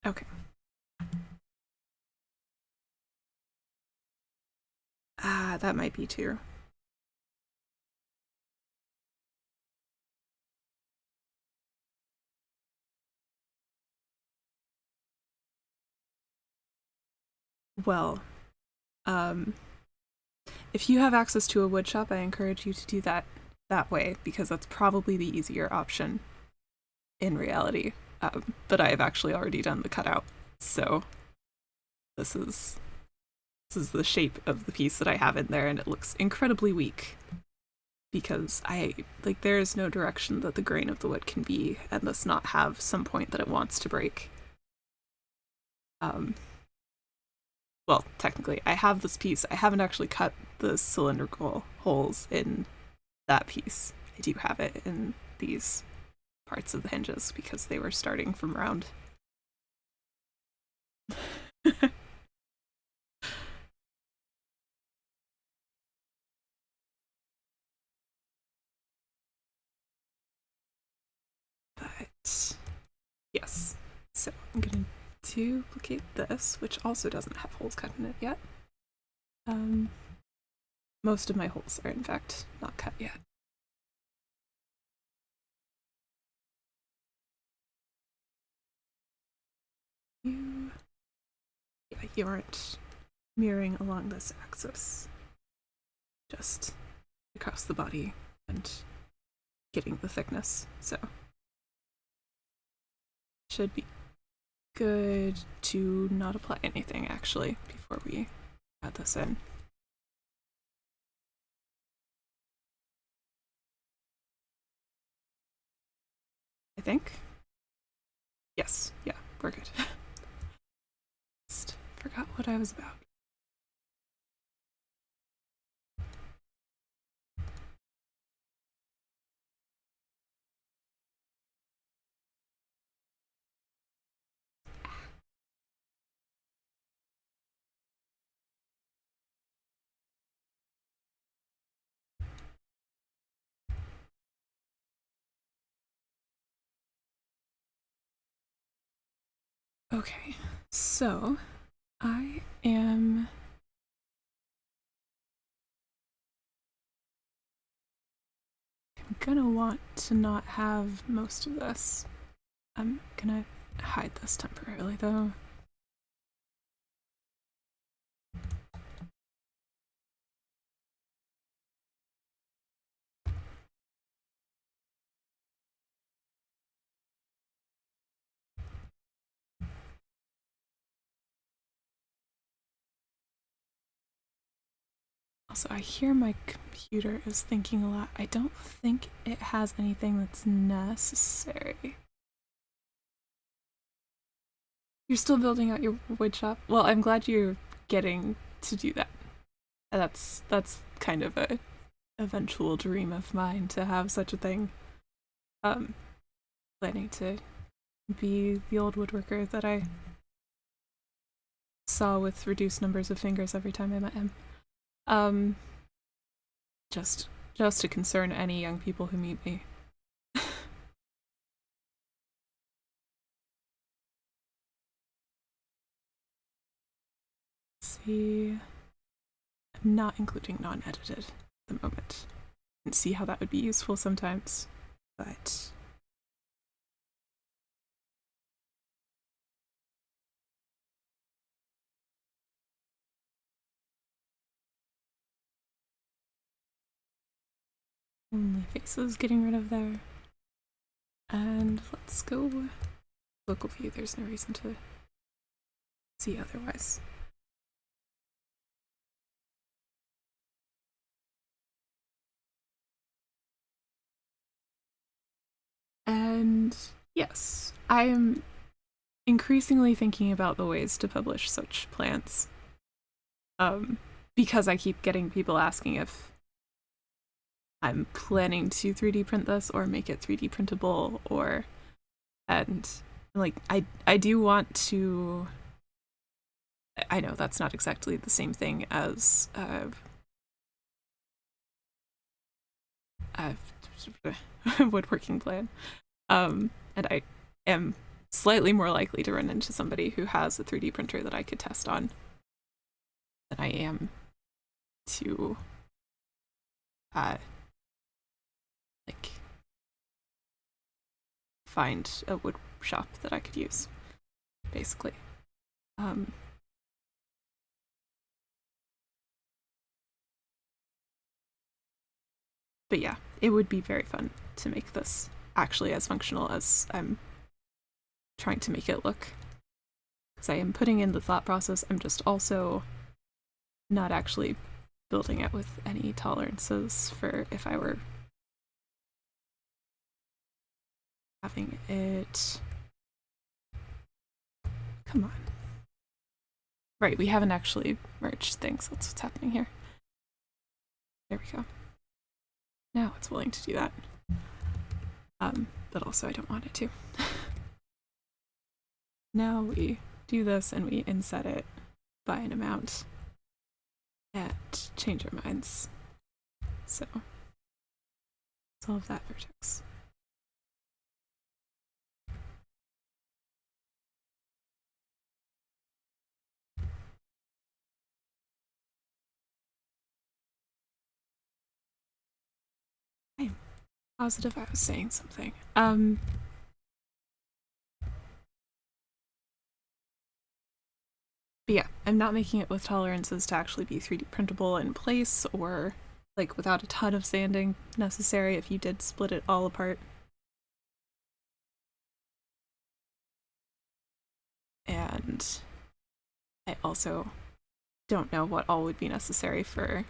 Okay. Ah, that might be too. Well, um, if you have access to a wood shop, I encourage you to do that way because that's probably the easier option in reality. But I have actually already done the cutout, so this is this is the shape of the piece that I have in there, and it looks incredibly weak because I like there is no direction that the grain of the wood can be and thus not have some point that it wants to break. Um, well, technically, I have this piece. I haven't actually cut the cylindrical holes in that piece. I do have it in these parts of the hinges because they were starting from round. But yes, so I'm gonna duplicate this, which also doesn't have holes cut in it yet. Um, most of my holes are in fact not cut yet. You, yeah, you aren't mirroring along this axis, just across the body and getting the thickness. So should be good to not apply anything actually before we add this in. I think. Yes, yeah, we're good. Just forgot what I was about. Okay, so I am gonna want to not have most of this. I'm gonna hide this temporarily though. Also, I hear my computer is thinking a lot. I don't think it has anything that's necessary. You're still building out your wood shop? Well, I'm glad you're getting to do that. That's kind of a eventual dream of mine to have such a thing. Um, planning to be the old woodworker that I saw with reduced numbers of fingers every time I met him. Um, just to concern any young people who meet me. See, I'm not including non-edited at the moment. And see how that would be useful sometimes, but only faces getting rid of there. And let's go local view. There's no reason to see otherwise. And yes, I am increasingly thinking about the ways to publish such plans. Because I keep getting people asking if I'm planning to 3D print this or make it 3D printable or and like I do want to. I know that's not exactly the same thing as a woodworking plan. And I am slightly more likely to run into somebody who has a 3D printer that I could test on than I am to like find a wood shop that I could use, basically. But yeah, it would be very fun to make this actually as functional as I'm trying to make it look. Because I am putting in the thought process, I'm just also not actually building it with any tolerances for if I were having it. Come on. Right, we haven't actually merged things. That's what's happening here. There we go. Now it's willing to do that. But also I don't want it to. Now we do this and we inset it by an amount and change our minds. So solve that vertex. I'm positive I was saying something. But yeah, I'm not making it with tolerances to actually be 3D printable in place or like without a ton of sanding necessary if you did split it all apart. And I also don't know what all would be necessary for